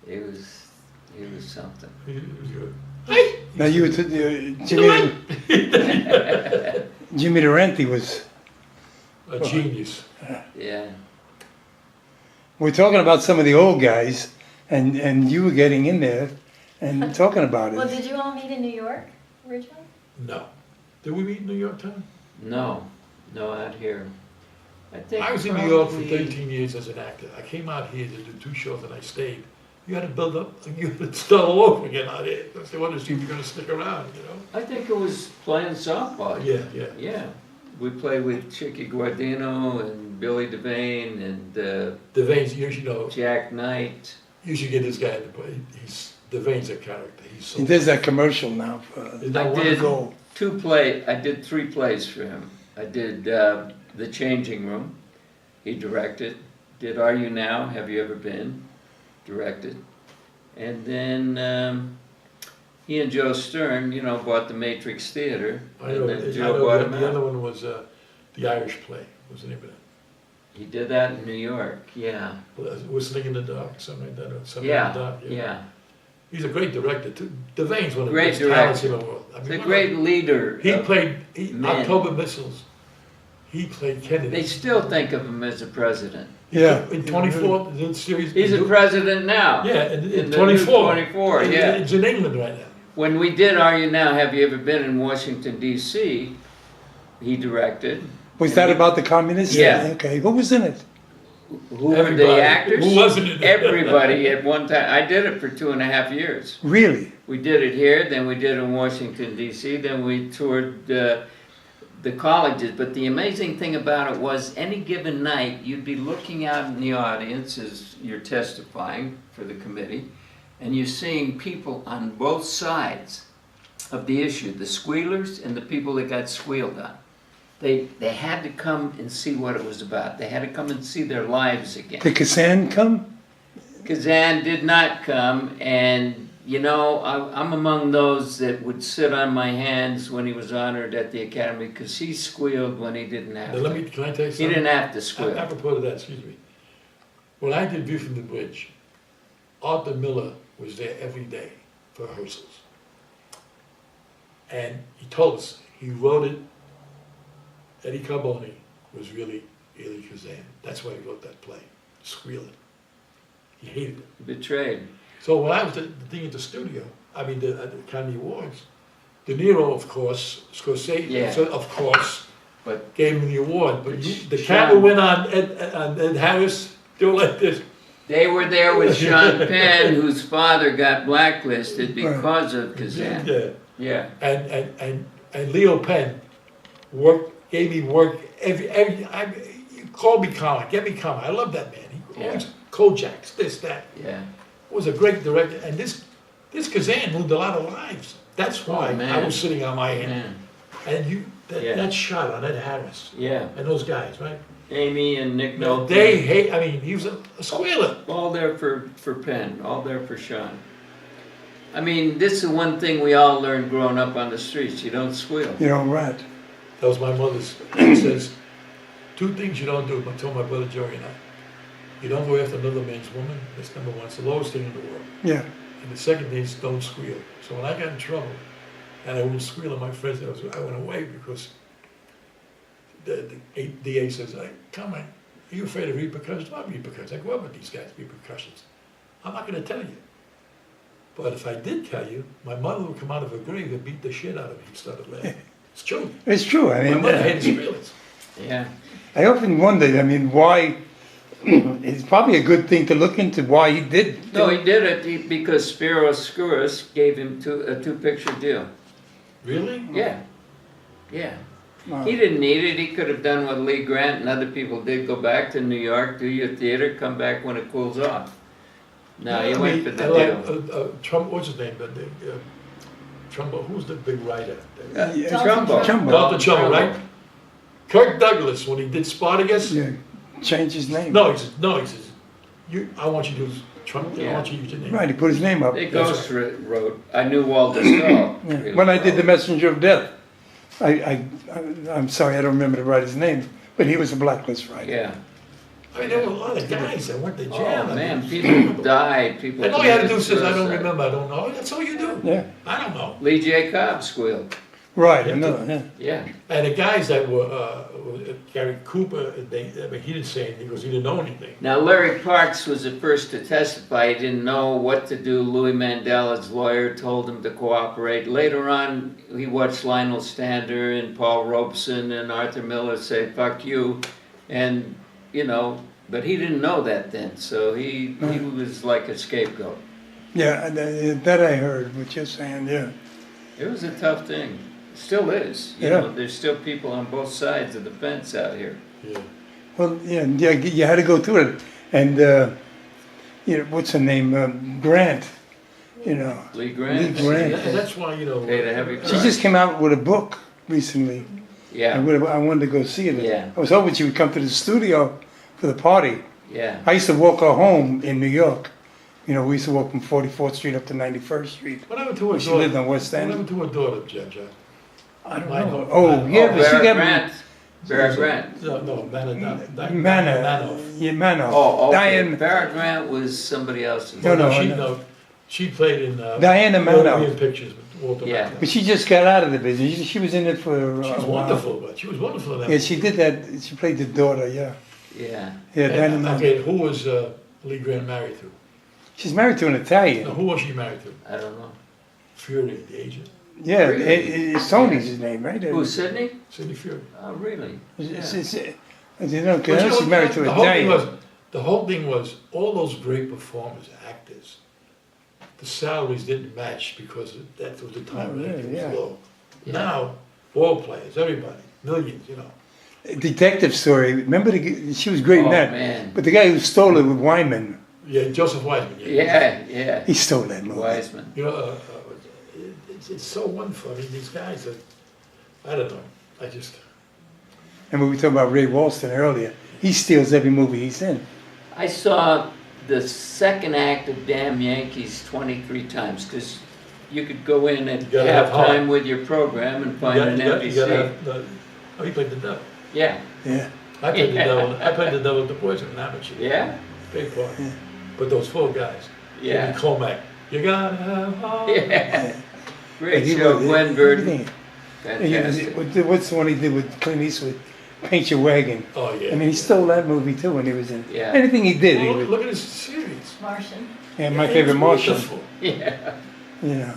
He was something. He was good. Now Jimmy Durante was. A genius. Yeah. We're talking about some of the old guys, and you were getting in there and talking about it. Well, did you all meet in New York originally? No. Did we meet in New York, Tom? No, out here. I was in New York for 13 years as an actor. I came out here to do 2 shows and I stayed. You had to build up, you had to start all over again out here. Because they wanted to see if you're going to stick around, you know? I think it was playing softball. Yeah. Yeah. We played with Chicky Guardino and Billy Devane and Devane's, you know, Jack Knight. you should get this guy to play. Devane's a character. He's so. There's that commercial now. Is that I one? did I did 3 plays for him. I did The Changing Room. He directed. Did Are You Now? Have You Ever Been? Directed. And then he and Joe Stern, you know, bought the Matrix Theater. I know, And then Joe bought him the out. other one was The Irish Play. What was the name of that? He did that in New York, yeah. Whistling in the Dark, something like that. Or something Yeah, in the Dark, yeah. He's a great director too. Devane's one of the Great best talents in director. the world. I He's mean, a great leader. He of- played men. October Missiles. He played Kennedy. They still think of him as a president. Yeah. In 24, the series. He's a president now. Yeah, in the new 24. 24, yeah. It's in England right now. When we did Are You Now? Have You Ever Been in Washington, D.C., he directed. Was that about the communists? Yeah. Okay. Who was in it? Who were Everybody. the actors? Who wasn't in it? Everybody at one time. I did it for 2.5 years. Really? We did it here, then we did it in Washington, D.C., then we toured the colleges. But the amazing thing about it was any given night, you'd be looking out in the audience as you're testifying for the committee, and you're seeing people on both sides of the issue, the squealers and the people that got squealed on. They had to come and see what it was about. They had to come and see their lives again. Did Kazan come? Kazan did not come, and you know, I'm among those that would sit on my hands when he was honored at the Academy, because he squealed when he didn't have Now, to. can I tell you He something? didn't have to squeal. Apropos to that, excuse me. When I did View from the Bridge, Arthur Miller was there every day for rehearsals. And he told us, he wrote it, Eddie Carbone was really Eli Kazan. That's why he wrote that play, Squealing. He hated it. Betrayed. So when I was the thing at the studio, at the Academy Awards, De Niro, of course, Scorsese, Yeah. of course, But gave him the award. But the Sean- camera went on Ed Harris, doing like this. they were there with Sean Penn, whose father got blacklisted because of Kazan. Yeah. Yeah. And Leo Penn gave me work you called me Carmine, get me Carmine. I love that man. He always Kojaks, this, that. Yeah. Was a great director. And this Kazan moved a lot of lives. That's why man. I was sitting on my hand. Man. And Yeah. that shot on Ed Harris Yeah. and those guys, right? Amy and Nick Nolte. They hate, he was a squealer. All there for Penn, all there for Sean. I mean, this is one thing we all learned growing up on the streets. You don't squeal. You know, right. That was my mother's. She says, 2 things you don't do, I told my brother Jerry and I. You don't go after another man's woman. That's number 1. It's the lowest thing in the world. Yeah. And the second thing is don't squeal. So when I got in trouble, and I wouldn't squeal at my friends, I went away because the DA says, come on, are you afraid of repercussions? Not repercussions. I grew up with these guys, repercussions. I'm not going to tell you. But if I did tell you, my mother would come out of her grave and beat the shit out of me and started laughing. It's true. It's true. I My mean, mother hated squealers. Yeah. I often wonder, I mean, why, it's probably a good thing to look into why he did. No, he did it because Spiro Skouras gave him a 2-picture deal. Really? Yeah. Yeah. Wow. He didn't need it. He could have done what Lee Grant and other people did. Go back to New York, do your theater, come back when it cools off. No, he went for the deal. Trump, what's his name? Trumbo, who's the big writer? Trumbo. Trumbo. Dr. Trumbo, right? Kirk Douglas, when he did Spartacus. Yeah. Change his name. No, he says, I want you to use Trump. I Yeah. want you to use your name. Right, he put his name up. They Ghost wrote, I knew Walter Stahl. Yeah. really When I did well. The Messenger of Death, I'm sorry, I don't remember the writer's name, but he was a blacklist writer. Yeah. I mean, there were a lot of guys that went to jail. Oh, I man, mean, people died, people. and all you had to do committed says, I don't suicide. remember, I don't know. That's all you do. Yeah, I don't know. Lee J. Cobb squealed, right, another, yeah. yeah. And the guys that were, Gary Cooper, I mean, he didn't say anything because he didn't know anything. Now, Larry Parks was the first to testify. He didn't know what to do. Louis Mandela's lawyer told him to cooperate. Later on, he watched Lionel Stander and Paul Robeson and Arthur Miller say, fuck you. And, you know, but he didn't know that then. So he was like a scapegoat. Yeah, that I heard, what you're saying, yeah. It was a tough thing. Still is. You Yeah. know, there's still people on both sides of the fence out here. Yeah. Well, yeah, you had to go through it. And, you know, what's her name, Grant, you know. Lee Grant. Lee Grant. And that's why, you know. Paid a heavy price. She just came out with a book recently. Yeah, I wanted to go see it. Yeah. I was hoping she would come to the studio for the party. yeah. I used to walk her home in New York. You know, we used to walk from 44th Street up to 91st Street. What happened to her She daughter? lived on West What End. happened to her daughter, Judge? I don't Mine- know. Oh, mine- yeah, Oh, but she Barrett got Grant. Barrett Grant. No, Manoff. Manor. Yeah, Manoff. Oh, okay. Diane. Barrett Grant was somebody else's. No, no. She played in Diana Manoff. European Pictures with Walter Yeah. Matthau. But she just got out of the business. She was in it for She a was while. wonderful, but she was wonderful in that. Yeah, she did that. She played the daughter. Yeah, Yeah. yeah. Diana And, Manoff. okay, who was Lee Grant married to? She's married to an No, Italian. who was she married to? I don't know. Fury, the agent. Yeah, Really? Tony's his name, right? Who, Sydney? Sidney Fury. Oh, really? You know, But you know, she's married to the an whole thing Italian. the whole thing was all those great performers, actors, the salaries didn't match because that was the time Oh, when really? it was Yeah. low. Yeah. Now, ball players, everybody, millions, you know. Detective story. Remember, she was great in Oh, that. man. But the guy who stole it with Wyman, Yeah, Joseph Wiseman. Yeah, yeah. he stole that movie. Wiseman. You know, it's so wonderful. I mean, these guys are, I don't know, I just, And we were talking about Ray Walston earlier. He steals every movie he's in. I saw the second act of Damn Yankees 23 times because you could go in at You gotta have heart. halftime with your program and find an empty you gotta seat. have, oh, he played the devil. Yeah, Yeah. I played Yeah. the devil, I played the devil at the Boys in an amateur. yeah, Big part. Yeah. But those four guys. yeah. Jimmy Colmack, you gotta have heart. Yeah. Great But he show, wrote Gwen Verdon. everything. Fantastic. What's the one he did with Clint Eastwood? Paint Your Wagon. Oh, yeah. I mean, he stole that movie too when he was in. Yeah. Anything he did, he Well, would. look at his series. Martian. Yeah, my It's favorite Martian. wonderful. Yeah. You know,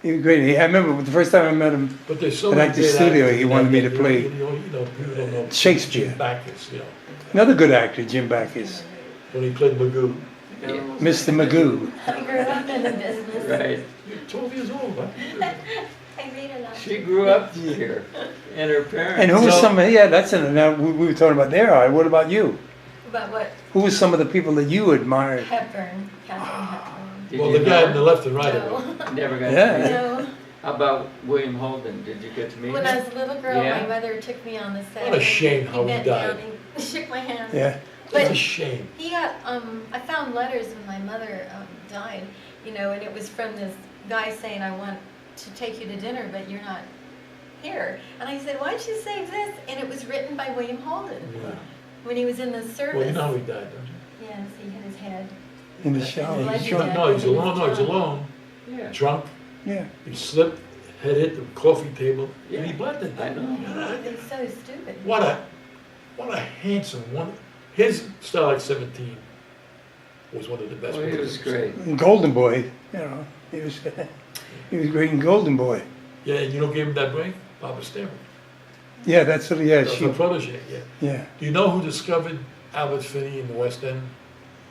he was great. I remember the first time I met him. But there's so But many at the great studio, actors he in wanted that me to game. play You know, people don't know Shakespeare. Jim Backus, you know, Another good actor, Jim Backus. when he played Magoo. Yeah. Mr. Magoo. I grew up in the business. Right. You're 12 years old, right? I read a lot. She grew up here, and her parents. And who was So- some of, yeah, that's it. Now, we were talking about their art. What about you? About what? Who was some of the people that you admired? Hepburn. Catherine Hepburn. Did Well, you the know guy her? on the left and right of No. him. Never got Yeah. to meet her. No. How about William Holden? Did you get to meet When I him? was a little girl, Yeah. my mother took me on the set. What a shame how he bent died. down and shook my hand. Yeah. It's a But shame. he got, I found letters when my mother died, you know, and it was from this guy saying, I want to take you to dinner, but you're not here. And I said, why'd you save this? And it was written by William Holden Yeah. when he was in the service. Well, you know how he died, don't you? Yes, he hit his head. In the shower. Like He's you drunk. did. No, he's alone, no, he's alone, Yeah. drunk, Yeah. he slipped, head hit the coffee table, and he Yeah. bled to death. I know. It's so stupid. What a handsome one. His Starlight 17 was one of the best. Oh, he was great. And Golden Boy, you know, he was great in Golden Boy. Yeah, and you know who gave him that break? Barbara Stanwyck. Yeah, that's what, yeah, That was she, her protege, yeah. yeah. Do you know who discovered Albert Finney in the West End?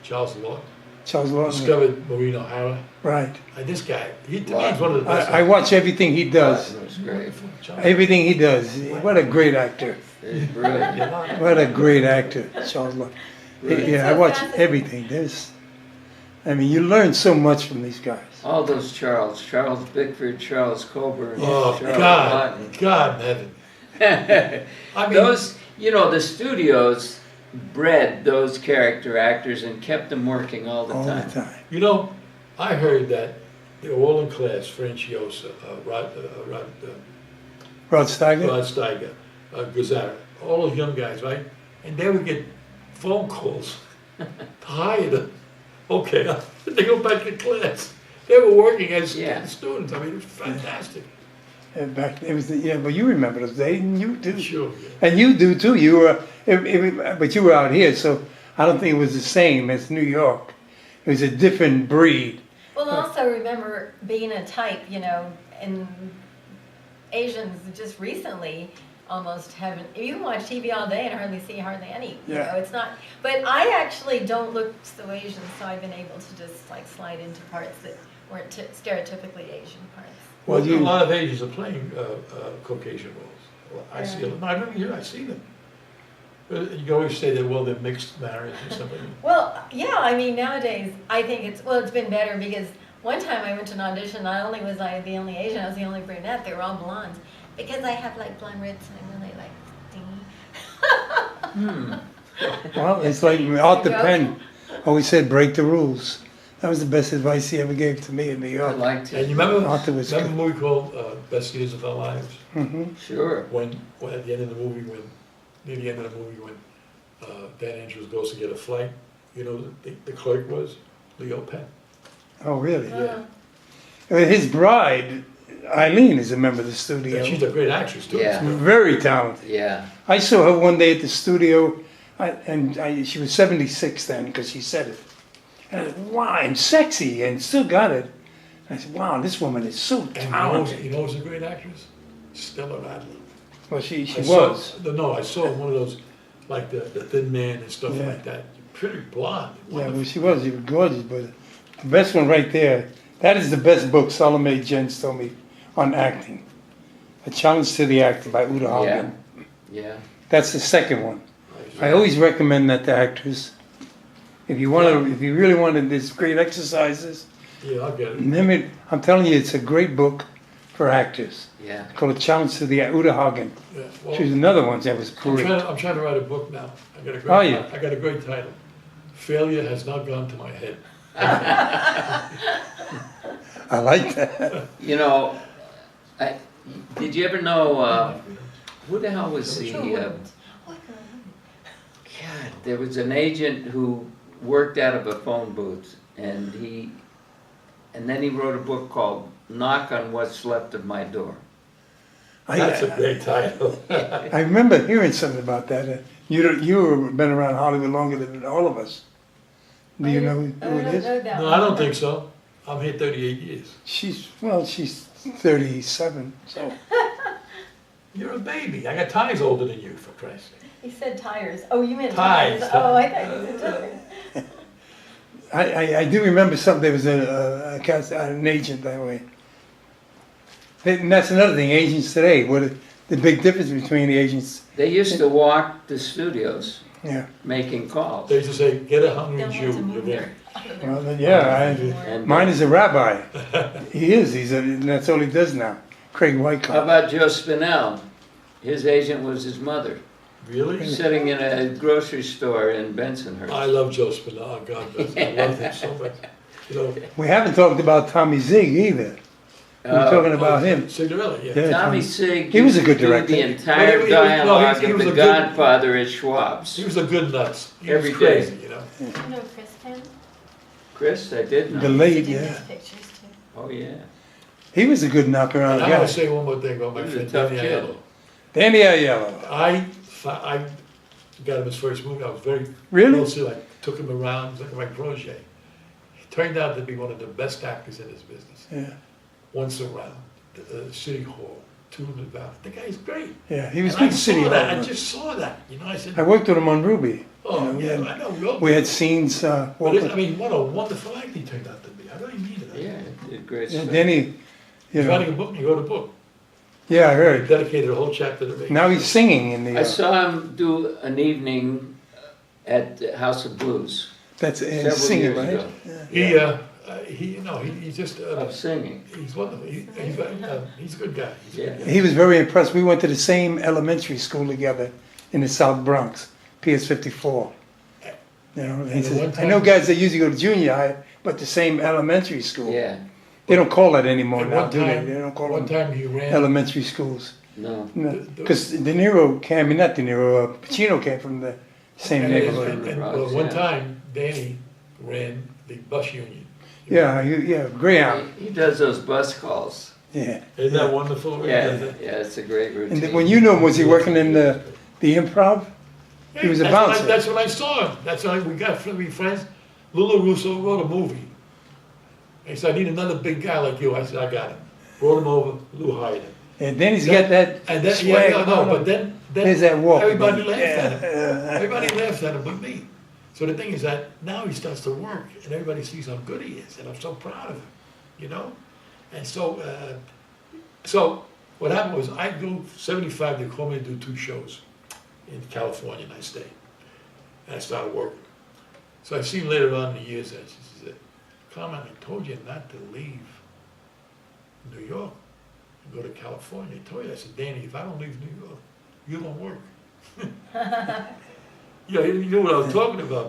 Charles Lawton. Charles Lawton. Discovered Maureen O'Hara. Right. And this guy, to me, he's one of the best. I watch everything he does. It was great. Charles. Everything he does. What a great actor. It was brilliant. Yeah. What a great actor, Charles Lawton. Yeah, I watch everything. I mean, you learn so much from these guys. All those Charles Bickford, Charles Coburn, Oh, Charles God, Lawton. God in heaven. I mean, Those, you know, the studios bred those character actors and kept them working all the All time. the time. you know, I heard that they were all in class, Franciosa, Rod Rod Steiger? Steiger, Gazzara, all those young guys, right? And they would get phone calls to hire them. Okay, they go back to class. They were working as Yeah. students. I mean, it was fantastic. And back, it was, yeah, but you remember those days, and you do. Sure, yeah. And you do too, you were, but you were out here, so I don't think it was the same as New York. It was a different breed. Well, also remember being a type, you know, and Asians just recently almost haven't, you can watch TV all day and hardly see hardly any, you Yeah. know, it's not, but I actually don't look so Asian, so I've been able to just like slide into parts that weren't stereotypically Asian parts. Well, Well, you- a lot of Asians are playing Caucasian roles. Well, I see them. No, I don't hear. I see them. But you always say that, well, they're mixed marriage or something. Well, yeah, I mean, nowadays, I think it's been better because one time I went to an audition, not only was I the only Asian, I was the only brunette, they were all blondes. Because I have like blonde roots and I'm really like stingy. Well, it's like Art the Pen always said, break the rules. That was the best advice he ever gave to me in New I'd York. like to. And you remember, Arthur was remember a movie called Best Years of Our Lives? Hmm. Sure. When at the end of the movie, near the end of the movie, when Dan Andrews goes to get a flight, you know, the clerk was Leo Penn. Oh, really? Yeah. His bride, Eileen, is a member of the studio. And she's a great actress too. Yeah. Very talented. Yeah. I saw her one day at the studio, she was 76 then, because she said it. And I said, wow, and sexy, and still got it. I said, wow, this woman is so And talented. you know who's a great actress? Stella Adler. Well, she I was. I saw one of those, like the Thin Man and stuff Yeah. like that. Pretty blonde. Yeah, well, Wonderful. she was gorgeous, but the best one right there, that is the best book Salome Jens told me on acting. A Challenge to the Actor by Uta Hagen. Yeah. That's the second one. I always recommend that to actors. If you really wanted these great exercises, Yeah, I'll get it. remember, I'm telling you, it's a great book for actors. Yeah. Called A Challenge to the Uta Hagen. Yeah. Well, She was another one that was I'm great. trying to write a book now. I got a great. Are you? I got a great title. Failure has not gone to my head. I like that. You know, did you ever know, who the hell was the, God, there was an agent who worked out of a phone booth, and then he wrote a book called Knock on What's Left of My Door. That's a great title. I remember hearing something about that. You've been around Hollywood longer than all of us. Do you know who it is? No, I don't think so. I'm here 38 years. She's 37, so. You're a baby. I got ties older than you, for Christ's sake. He said tires. Oh, you meant Ties. tires. Oh, I thought you said tires. I do remember something, there was an agent that way. And that's another thing, agents today, what the big difference between the agents, They used to walk the studios yeah. making calls. They used to say, get a hungry Don't Jew, want to you're move there. there. Well, then, yeah, And, mine is a rabbi. He is, and that's all he does now. Craig How Wyckoff. about Joe Spinell? His agent was his mother, Really? sitting in a grocery store in Bensonhurst. I love Joe Spinell. Oh, God bless him. I love him so much. You know, We haven't talked about Tommy Zig either. We're talking about him. Cinderella, yeah. Yeah. Tommy Sig He was a used good to do director. the entire No, he dialogue was of a The good- Godfather at Schwab's. He was a good nuts. He Every was day. crazy, you know. You know Chris Penn? Chris, I did The know. late, He did yeah. his pictures too. Oh, yeah. He was a good knockaround And I want guy. to say one more thing about my He was friend a tough Danny kid. Aiello. Danny Aiello. I got him his first movie. I was very Really? close to. I took him around. He was like my protege. He turned out to be one of the best actors in his business. Yeah, Once around the City Hall, Two in the Valley. The guy's great. yeah. He was And I good City saw that. I Hall. just saw that. You know, I said, I worked with him on Ruby. oh, you know, yeah, we I know. We all We had scenes, But walking. I mean, what a wonderful actor he turned out to be. I really needed that. Yeah, did great Yeah, stuff. Danny, you He's writing know. a book. He wrote a book. Yeah, I He heard. dedicated a whole chapter to me. Now he's singing in I the, saw him do an evening at the House of Blues that's several singing, years right? ago. He's just, Of singing. he's wonderful. He's a good guy. He's a good Yeah. guy. He was very impressed. We went to the same elementary school together in the South Bronx, PS 54. You know, and he And says, one I know time- guys that usually go to junior high, but the same elementary school. Yeah, They don't call that anymore And now, one do they? time- They don't call One them time he ran, elementary schools. no. Because De Niro came, I mean, not De Niro, Pacino came from the same neighborhood. And well, one time, Danny ran the bus union. Yeah, yeah, Greyhound. He does those bus calls. Yeah. Isn't that wonderful? Yeah, it's a great And routine. then when you knew him, was he working in the improv? He was a bouncer. That's when I saw him. That's when we got friends. Lulu Russo wrote a movie. He said, I need another big guy like you. I said, I got him. Brought him over, Lou hired him. And then he's got that And then, swag. yeah, no, but then There's that walk. everybody laughs at him. Yeah. Everybody laughs at him but me. So the thing is that now he starts to work and everybody sees how good he is and I'm so proud of him, you know? And so what happened was I go 75, they call me to do 2 shows in California and I stayed. And I started working. So I seen later on in the years that she said, Carmine, I told you not to leave New York and go to California. I told you, I said, Danny, if I don't leave New York, you don't work. Yeah, you knew what I was talking about,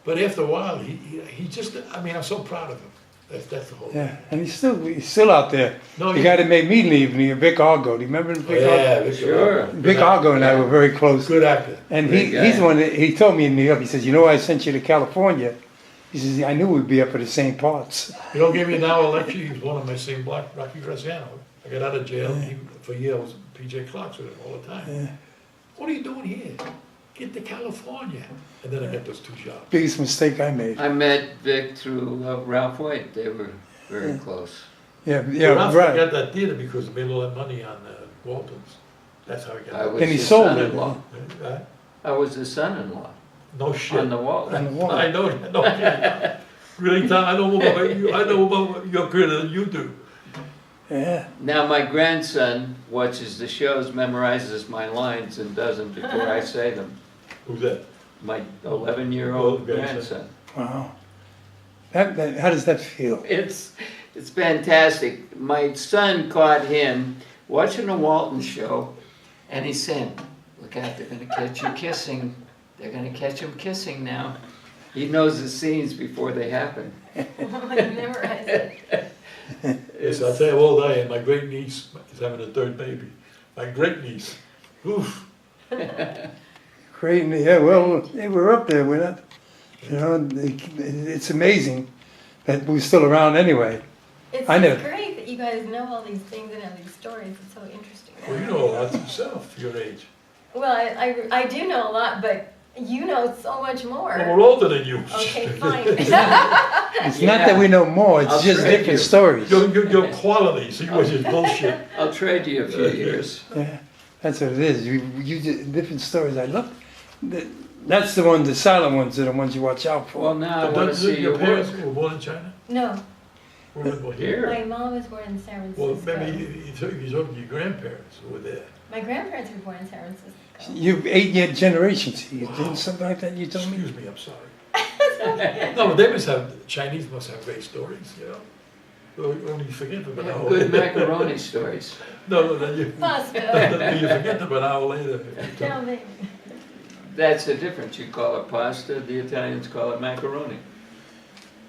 but after a while, he just, I mean, I'm so proud of him. That's the whole thing. Yeah, and he's still out there. No, The guy that made me leave, Vic Argo. Do you remember Vic Argo? Yeah, Sure. Vic Argo and I were very close. Good actor. And Great guy. he's the one that, he told me in New York, he says, you know why I sent you to California? He says, I knew we'd be up for the same parts. You don't give me an hour lecture, he was one of my same block, Rocky Graziano. I got out of jail, for years, I was PJ Clark's with him all the time. Yeah. What are you doing here? Get to California. And then I got those 2 jobs. Biggest mistake I made. I met Vic through Ralph White. They were very close. Yeah, Ralph right. got that theater because he made a lot of money on Waltons. That's how he got I that. was And he his sold it. son-in-law. I was his son-in-law No shit. on the wall. On the wall. I know that. No kidding. Really, Tom, I know more about you. I know about your career than you do. Yeah. Now my grandson watches the shows, memorizes my lines, and does them before I say them. Who's that? My 11-year-old Grandson. grandson. Wow. That how does that feel? It's fantastic. My son caught him watching a Walton show, and he said, "Look out! They're going to catch you kissing. They're going to catch him kissing now." He knows the scenes before they happen. I memorized it. Yes, I'll tell you how old I am. My great niece is having a 3rd baby. My great niece. Oof. Great. Yeah, well, we're up there. We're not, you know, it's amazing that we're still around anyway. It's I know. great that you guys know all these things and have these stories. It's so interesting. Well, you know a lot yourself, your age. Well, I do know a lot, but you know so much more. Well, we're older than you. Okay, fine. It's not that we know more, it's I'll just trade different you. stories. Your qualities, he was just bullshit. I'll trade you a few years. Yeah, that's what it is. You just, different stories. I love. That's the ones, the silent ones are the ones you watch out for. Well, now I want to see your your parents work. were born in China? No, Were here? my mom was born in San Well, Francisco. maybe you took your grandparents who were there. My grandparents were born in San Francisco. You 8 generations. You did something like that. You told me. Excuse me, I'm sorry. No, but they must have, Chinese must have great stories, you know? Only you forget them an hour. Good macaroni stories. No, then you, Pasta. then you forget them an hour later. Tell me. That's the difference. You call it pasta, the Italians call it macaroni.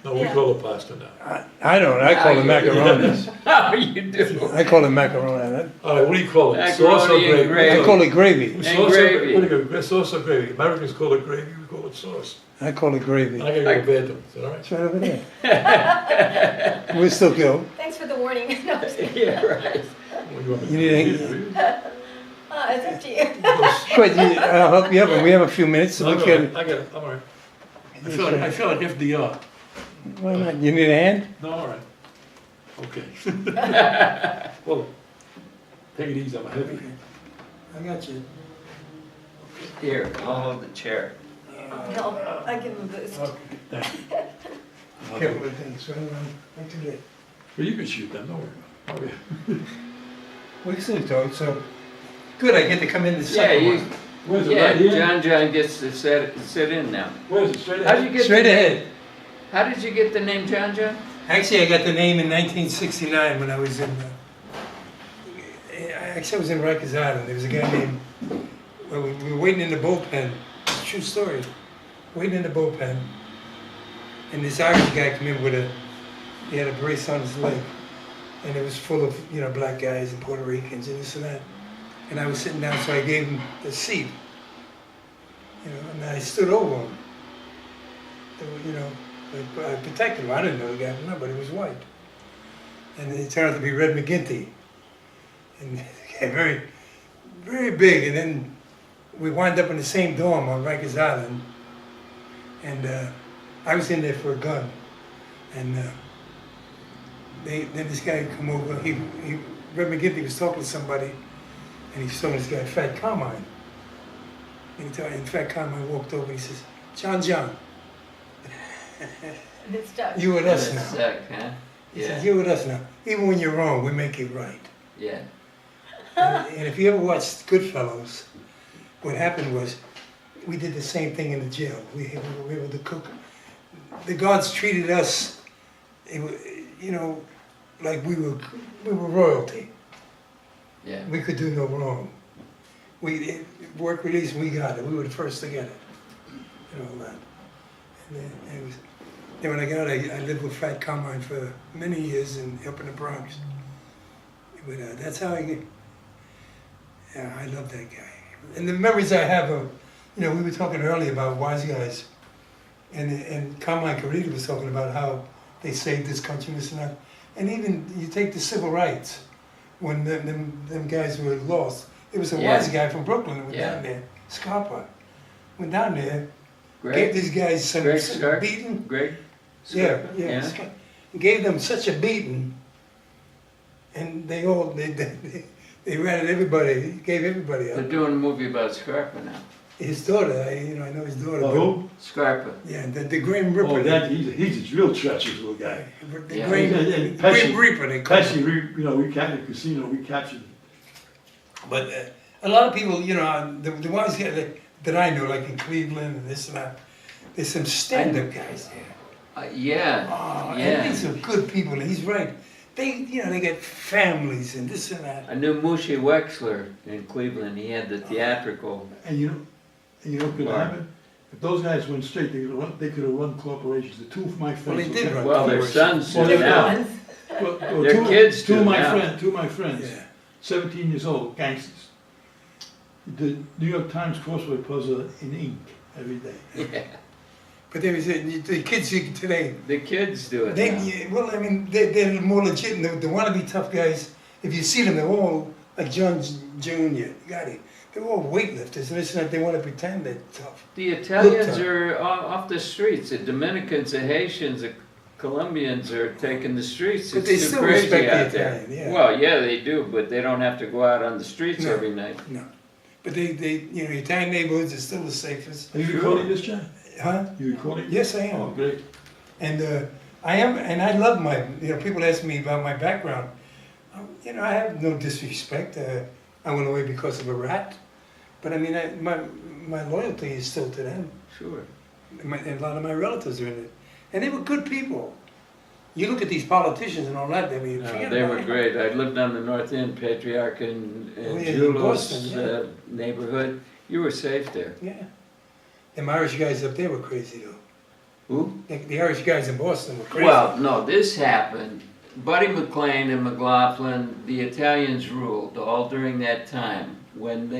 No, we Yeah. call it pasta now. I don't. I call them you- macaronis. How you do? I call them macaroni. All right, what do you call it? Sauce or Macaroni and gravy? gravy. I call it gravy. And Sauce or gravy. What do you call sauce or gravy? Americans call it gravy, we call it sauce. I call it gravy. And I gotta go to bed, is that all right? It's right over there. We'll still go. Thanks for the warning. No, I'm just kidding. Yeah, right. What, you want me You to need do? It's up to you. But I'll help you up, and we have a few minutes. So I'm we all can. right, I'm all right. I feel like FDR. Why not? You need a hand? No, all right. Okay. Well, take it easy, I'm heavy. I got you. Here, I'll hold the chair. No, I give him a boost. Okay, thank you. Careful with things. Right to get. Well, you can shoot them, don't worry. Okay. We still talk. So good. I get to come in the Yeah, second you, one. Where's it, yeah, right here? John gets to sit in now. Where's it, straight How'd ahead? you get Straight the ahead. How did you get the name John? Actually, I got the name in 1969 when I was in. Actually, I was in Rikers Island. There was a guy named. Well, we were waiting in the bullpen. It's a true story. Waiting in the bullpen, and this Irish guy came in with he had a brace on his leg, and it was full of black guys and Puerto Ricans and this and that. And I was sitting down, so I gave him a seat. and I stood over him. I protected him. I didn't know the guy from that, but he was white. And he turned out to be Red McGinty. And very, very big. And then we wound up in the same dorm on Rikers Island. And I was in there for a gun. And then this guy come over. Red McGinty was talking to somebody, and he saw this guy, Fat Carmine. And Fat Carmine walked over. He says, John. And it stuck. You with us That's now. sick, huh? He says, you're with us now. Even when you're wrong, we make it right. Yeah. And if you ever watched Goodfellas, what happened was we did the same thing in the jail. We were able to cook. The guards treated us, like we were royalty. Yeah. We could do no wrong. Work release, we got it. We were the first to get it. And all that. And then when I got out, I lived with Fat Carmine for many years up in the Bronx. But that's how I get. Yeah, I love that guy. And the memories I have of, we were talking earlier about wise guys, and Carmine Caridi was talking about how they saved this country, this and that. And even you take the civil rights, when them guys were lost, it was a wise guy from Brooklyn that went down there, Scarpa, went down there, gave these guys some beating. Greg? Yeah. Gave them such a beating, and they ratted everybody, gave everybody up. They're doing a movie about Scarpa now. His daughter, I know his daughter. Who? Scarpa. Yeah, the Grim Reaper. Oh, he's a real treacherous little guy. The Yeah. Grim Reaper, they call Pesci, him. we captured the casino, we captured him. But a lot of people, the ones here that I know, like in Cleveland and this and that, there's some stand-up guys there. And these are good people, and he's right. They got families and this and that. I knew Mushy Wexler in Cleveland. He had the theatrical. And you know what could happen? If those guys went straight, they could have run corporations. The two of my friends. Well, they did run. Well, their sons do Well, now. Well, Their kids two do of my now. friends, 17 years old, gangsters. The New York Times crossword puzzle in ink every day. Yeah. But the kids today, The kids do it now. they're more legit, and the wannabe tough guys, if you see them, they're all like John Jr., Gotti. They're all weightlifters, and it's not, they want to pretend they're tough. The Italians are off the streets. The Dominicans, the Haitians, the Colombians are taking the streets. But It's they too still crazy respect the out there. Italian, yeah. Well, yeah, they do, but they don't have to go out on the streets No. every night. No. But Italian neighborhoods are still the safest. Are you recording this, John? Huh? You recording? Yes, I am. Oh, great. And I am, and I love people ask me about my background. I have no disrespect. I went away because of a rat. But my loyalty is still to them. Sure. And a lot of my relatives are in it. And they were good people. You look at these politicians and all that, forget They about were it. great. I lived on the North End, Patriarch and in Julos Boston, neighborhood. You were safe there. Yeah. Them Irish guys up there were crazy, though. Who? The Irish guys in Boston were crazy. Well, no, this happened. Buddy McLean and McLaughlin, the Italians ruled all during that time when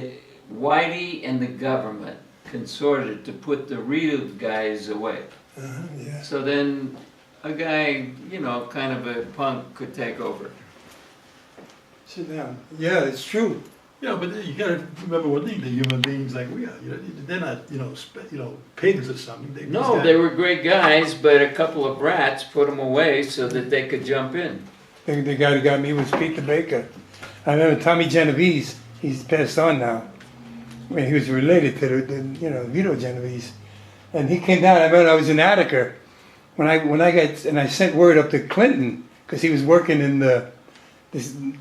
Whitey and the government consorted to put the real guys away. Yeah. So then a guy, kind of a punk could take over. Sit down. Yeah, it's true. Yeah, but you gotta remember one thing: they're human beings like we are. They're not, pigs or something. No, they were great guys, but a couple of rats put them away so that they could jump in. The guy who got me was Peter Baker. I remember Tommy Genovese. He's passed on now. He was related to Vito Genovese, and he came down. I remember I was in Attica when I sent word up to Clinton because he was working in the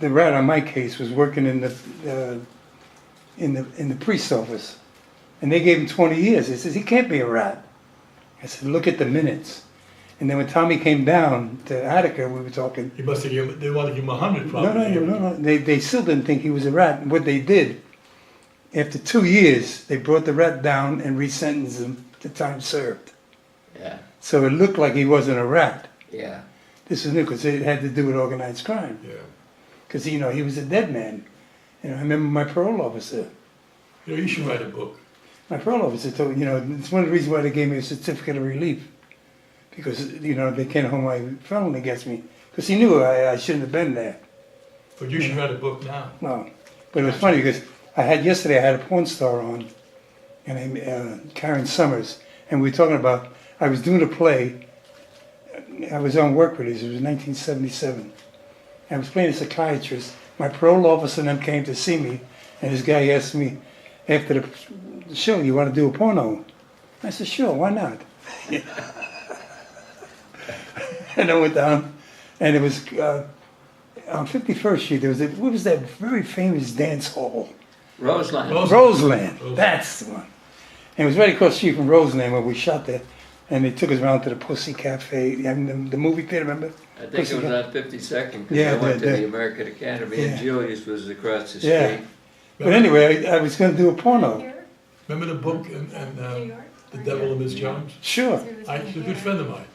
rat on my case was working in the priest's office, and they gave him 20 years. He says he can't be a rat. I said, look at the minutes. And then when Tommy came down to Attica, we were talking. They want to give him 100 probably. No. They still didn't think he was a rat. And what they did, after 2 years, they brought the rat down and resentenced him to time served. Yeah. So it looked like he wasn't a rat. Yeah. This was new because it had to do with organized crime. Yeah. Because, he was a dead man. I remember my parole officer. You should write a book. My parole officer told, it's one of the reasons why they gave me a certificate of relief. Because, they can't hold my felony against me. Because he knew I shouldn't have been there. But you should write a book now. No. But it was funny because yesterday I had a porn star on, and Karen Summers, and we were talking about, I was doing a play, I was on work release, it was 1977. I was playing a psychiatrist, my parole officer and them came to see me, and this guy asked me, after the show, you want to do a porno? I said, sure, why not? And I went down, and it was on 51st Street, there was what was that very famous dance hall? Roseland. Roseland, that's the one. And it was right across the street from Roseland where we shot there. And they took us around to the Pussy Cafe, the movie theater, remember? I think it was on 52nd, because Yeah, I went to the- the American Academy, and Yeah. Julius was across the street. Yeah. But anyway, I was going to do a porno. Here, Remember the book New and York? The Devil and Miss Jones? Sure. He's a good friend of mine.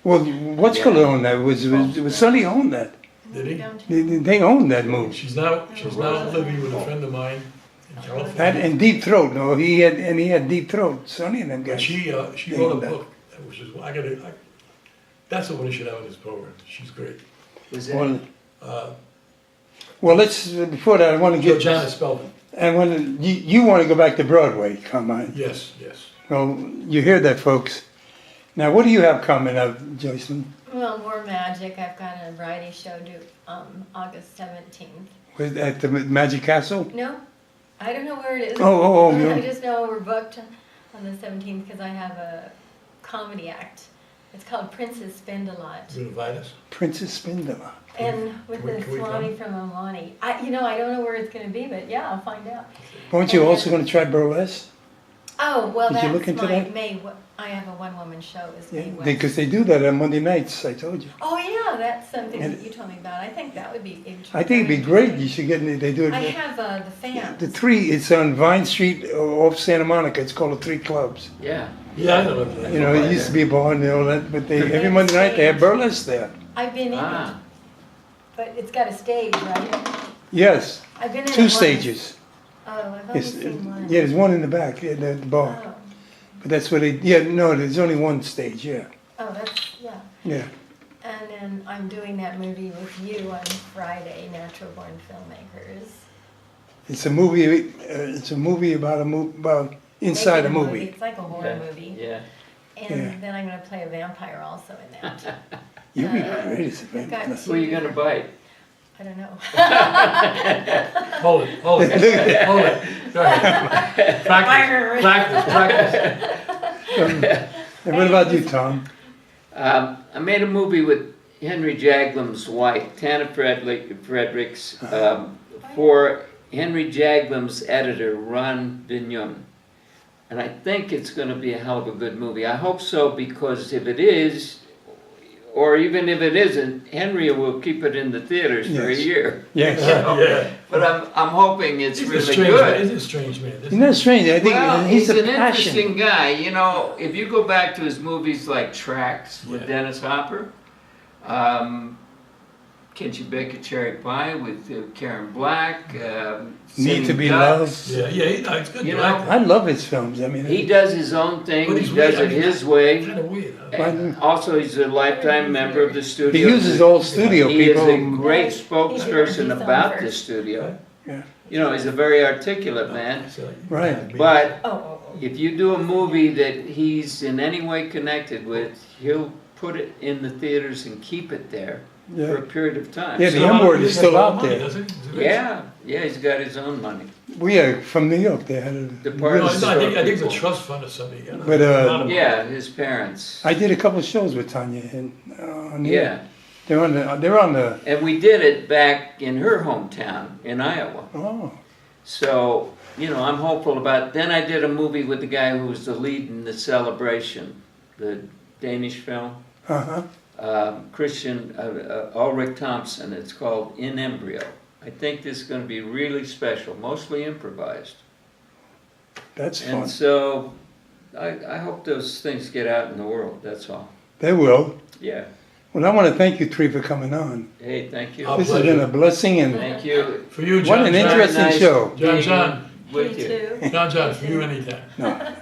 Well, what's called owned that? It was Sonny owned that. Did he? They owned that movie. She's now living with a friend of mine in That California. and Deep Throat. No, he had Deep Throat. Sonny and them But guys. she They wrote owned a that. book, which is, that's what we should have in this program. She's great. Was it? Well, Uh, let's before that, I want to get. Georgiana Spelman. And when you want to go back to Broadway, come on. Yes. Well, you hear that, folks. Now, what do you have coming up, Joycelyn? Well, more magic. I've got a variety show due August 17th. At the Magic Castle? No, I don't know where it is. Oh, I no. just know we're booked on the 17th because I have a comedy act. It's called Princess Spend a Lot. You invite us? Princess Spindler. And with Can we the come? Swami from Omani. I don't know where it's going to be, but yeah, I'll find out. Weren't you also going to try burlesque? Oh, well, Did you that's look into my that? May. I have a one-woman show. Is May West. Because they do that on Monday nights, I told you. Oh yeah, that's something And- that you told me about. I think that would be interesting. I think it'd be great. You should get they do it. I have the fans. The three, it's on Vine Street off Santa Monica. It's called the Three Clubs. Yeah. Yeah, I know that. You know, it used to be a bar and all that, but every Monday night they have burlesque there. I've been in it, Ah, but it's got a stage, right? Yes, I've been in it two once. stages. Oh, I've only It's, seen one. yeah, there's one in the back, the bar. Oh. But that's where no, there's only one stage, yeah. Oh, that's, yeah. Yeah. And then I'm doing that movie with you on Friday, Natural Born Filmmakers. It's a movie about about inside a Making movie. It's like a horror okay. movie. Yeah. And Yeah. then I'm going to play a vampire also in that. You'd be great as a I've got vampire. Who are you gonna bite? I don't know. Hold it. Hold it. Go ahead. Practice. And what about you, Tom? I made a movie with Henry Jaglam's wife, Tana Fredericks, for Henry Jaglam's editor, Ron Vignon. And I think it's going to be a hell of a good movie. I hope so, because if it is, or even if it isn't, Henry will keep it in the theaters for a Yes. year. Yes. Yeah. But I'm hoping it's He's a really strange man. good. He's a strange man. Isn't that strange? I think Well, he's he's a an passion. interesting guy. You know, if you go back to his movies like Tracks with Yeah. Dennis Hopper, Can You Bake a Cherry Pie with Karen Black, Need to Sitting be Ducks. loved. It's good. You You know, like I love his films. I mean, He does his own thing. But He he's does weird. I it mean, his way. kind of weird. Huh? And also, he's a lifetime member of the studio. he uses old studio He is people. a great He's spokesperson on about the first. studio. Yeah. You know, he's a very articulate man. So, Right. But Oh. if you do a movie that he's in any way connected with, he'll put it in the theaters and keep it there for a Yeah. period of time. Yeah, the M-word is still out there. Yeah, he's got his own money. We are from New York. They had a Department No, of I think it's a people. trust fund or something. You know. But, Yeah, his parents. I did a couple of shows with Tanya and on the Yeah, they're on the and we did it back in her hometown in Iowa. oh So, you know, I'm hopeful about. Then I did a movie with the guy who was the lead in The Celebration, the Danish film. uh-huh. Christian Ulrich Thompson. It's called In Embryo. I think this is going to be really special, mostly improvised. That's fun. And so I hope those things get out in the world, that's all. They will. Yeah. Well, I want to thank you three for coming on. Hey, thank you. Our This has pleasure. been a blessing and Thank you. For you, what John. an John. interesting nice. show. John. with Me you. too. John's on for you anytime. No,